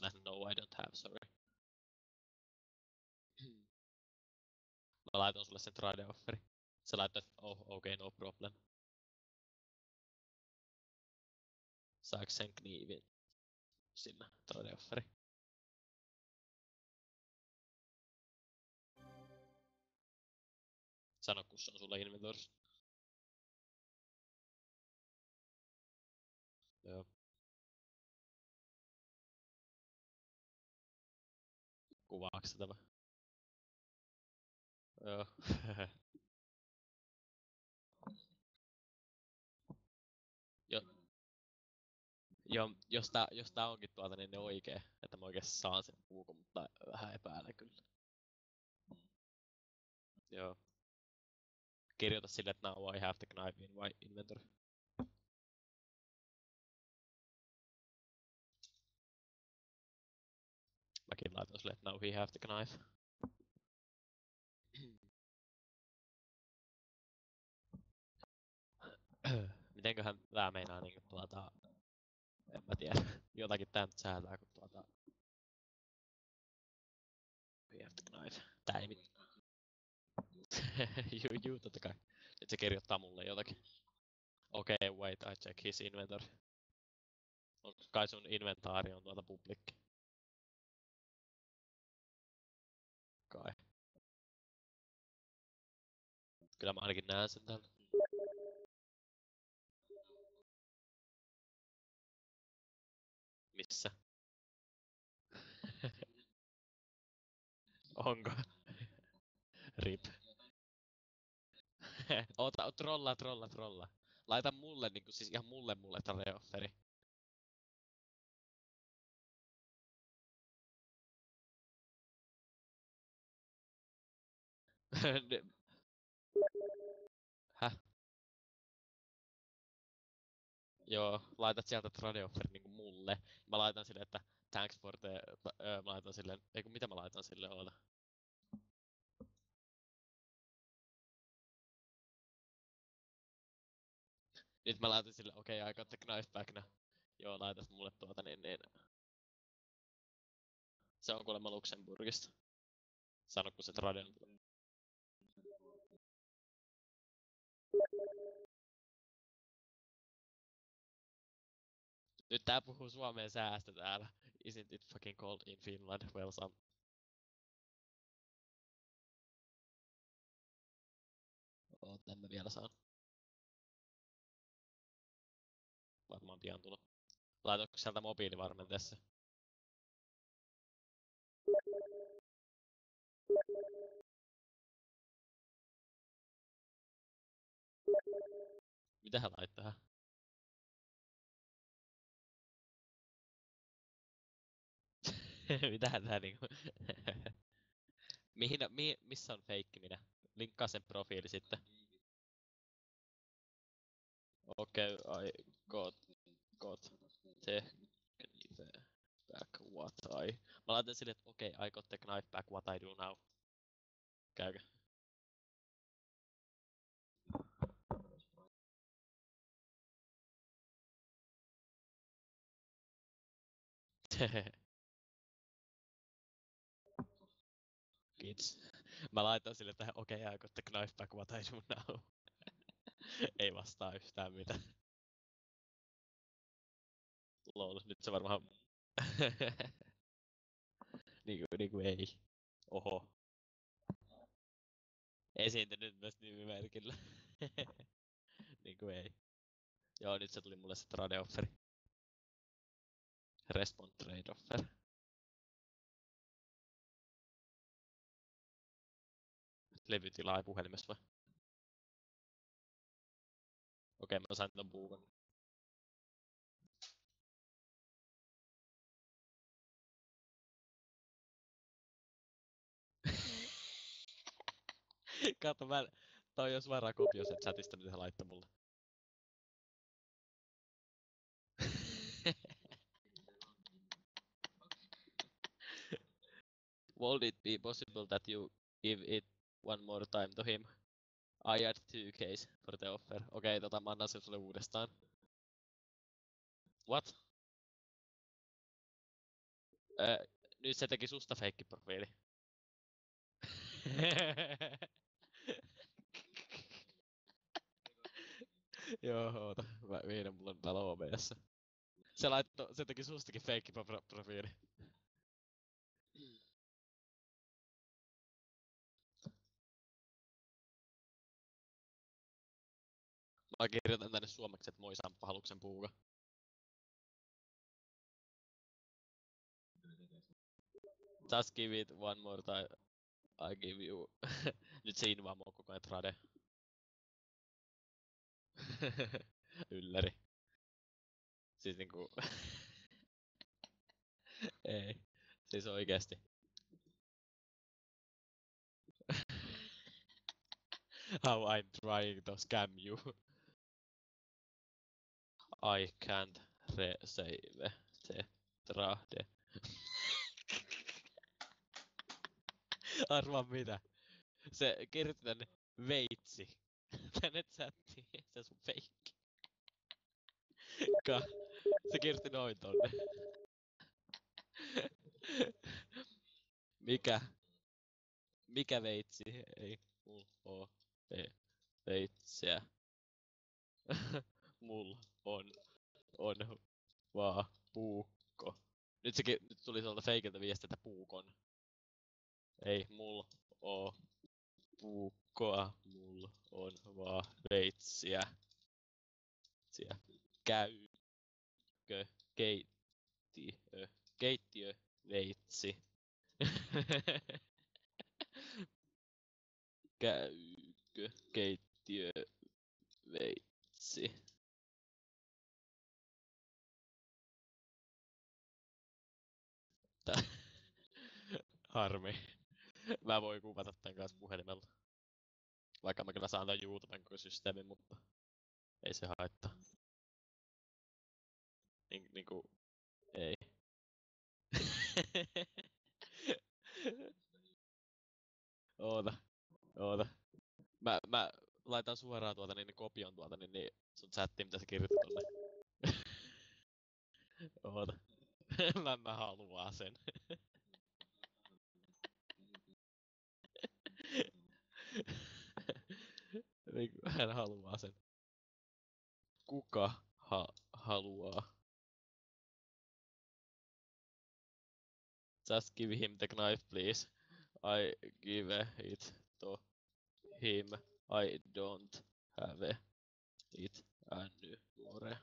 oon nähnyt no I don't have, sorry. Mä laitoin sulle sen trade-offeri. Sä laitoit, okay, no problem. Saaks sen kniivin sinne trade-offeri? Sano, kun se on sulla inventoris. Joo. Kuvaaks sitä vai? Joo. Jos tää onkin tuolta, niin ne oikee, että mä oikeesti saan sen puukon, mutta vähän epäilen kyllä. Joo. Kirjoita sille, että now I have the knife in my inventory. Mäkin laitoin sille, että now we have the knife. Mitenköhän tää meinaa niinku en mä tiedä. Jotakin tää nyt säätää, kun we have the knife. Tää ei juu, totta kai. Nyt se kirjoittaa mulle jotakin. Okei, wait, I check his inventory. Kai sun inventaari on public. Kai. Kyllä mä ainakin näen sen täällä. Missä? Onko? Rip. Trolla. Laita mulle niinku siis ihan mulle trade-offeri. Häh? Joo, laitat sieltä trade-offeri niinku mulle. Mä laitan sille, että thanks for the... mä laitan sille... Eiku mitä mä laitan sille, oota. Nyt mä laitan sille, okei, I got the knife back now. Joo, laitas mulle niin. Se on kuulemma Luxemburgista. Sano, kun se trade on. Nyt tää puhuu suomeen säästä täällä. Isn't it fucking cold in Finland? Well, some... en mä vielä saan. Varmaan pian tulo. Laitoinko sieltä mobiilivarmenteessa? Mitä hän laittaa? Mitähän tää niinku... missä on feikki minä? Linkkaa sen profiili sitten. Okei, I got the knife back what I... Mä laitan sille, että okei, I got the knife back what I do now. Käykö? Kiitos. Mä laitan sille tähän, okei, I got the knife back what I do now. Ei vastaa yhtään mitään. Lol, nyt se varmaan... niinku ei. Oho. Esiintynyt myös nimimerkillä. Niinku ei. Joo, nyt se tuli mulle se trade-offeri. Respond trade-offer. Levytilaa ei puhelimessa vai? Okei, mä sain ton puukon. Kato, toi on suoraan kopio sen chatista, mitä se laittoi mulle. Would it be possible that you give it one more time to him? I had 2Ks for the offer. Okei, mä annan sen sulle uudestaan. What? Nyt se teki susta feikkiprofiili. Joo, oota. Mä viiden, mulla on täällä OBS. Se teki sustakin feikkiprofiili. Mä kirjoitan tänne suomeksi, että moi Samppa, haluksen puuka. Just give it one more time. I give you. Nyt se invaamoo koko ajan trade. Ylläri. Siis niinku... Ei. Siis oikeesti. How I'm trying to scam you. I can't resave the trade. Arvaa mitä? Se kirjoitti tänne veitsi. Tänne chattiin. Se sun feikki. Se kirjoitti noin tonne. Mikä? Mikä veitsi? Ei mulla oo veitsiä. Mulla on vaan puukko. Nyt tuli tuolta feikiltä viesti, että puukon. Ei mulla oo puukkoa, mulla on vaan veitsiä. Käykö keittiö veitsi? Käykö keittiö veitsi? Harmi. Mä voin kuvata tän kanssa puhelimella. Vaikka mä kyllä saan tän YouTuben koko systeemin, mutta ei se haittaa. Niinku... Ei. Oota. Mä laitan suoraan tuolta niin kopion tuolta niin sun chattiin, mitä sä kirjoitit tolle. Oota. Mä haluaa sen. Hän haluaa sen. Kuka haluaa? Just give him the knife, please. I give it to him. I don't have it anymore.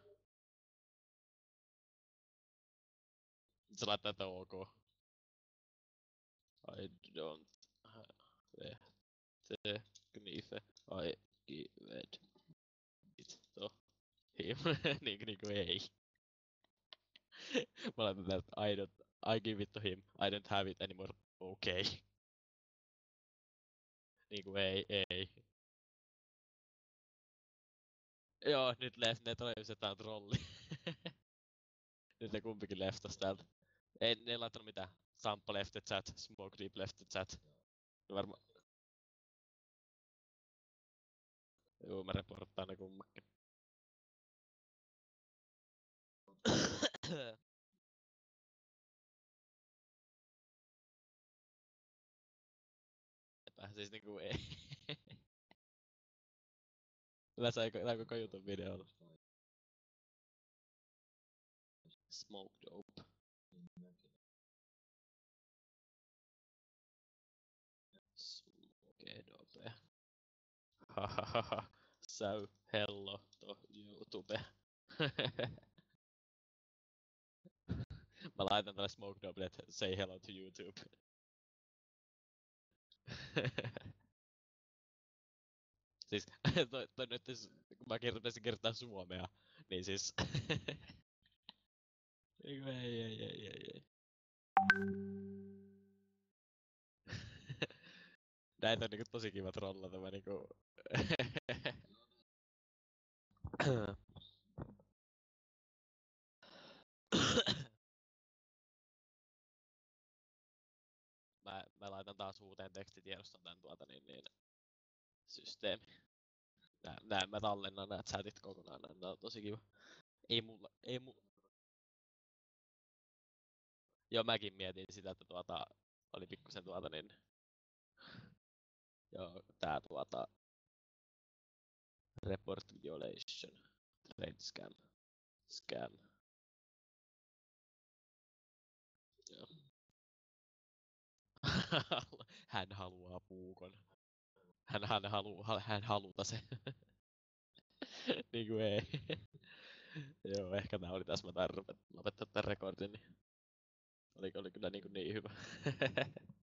Sä laittaa, että ok. I don't have the knife. I give it to him. Niinku ei. Mä laitan täältä, I give it to him. I don't have it anymore. Okay. Niinku ei. Joo, nyt ne tajus, että tää on trolli. Nyt ne kumpikin leftas täältä. Ei ne laittanut mitään. Samppa left the chat, Smoke Deep left the chat. Joo, mä reporttaan ne kummakin. Siis niinku ei. Tää koko jutun videolla. Smoke dope. Smoke dope. Hahaha. So hello to YouTube. Mä laitan tälle Smoke dope, että say hello to YouTube. Siis toi nyt kun mä pitäisin kertaa suomea, niin siis... ei. Näitä on niinku tosi kiva trollata, mä niinku... mä laitan taas uuteen tekstitiedoston tän niin systeemi. Mä tallennan nää chatit kokonaan, nää on tosi kiva. Ei mulla... Joo, mäkin mietin sitä, että oli pikkusen niin... Joo, tää report violation, trade scam, scam. Joo. Hän haluaa puukon. Hän haluta se. Niinku ei. Joo, ehkä tää oli tässä. Mä tain lopettaa tän rekordin. Niin oli kyllä niin hyvä.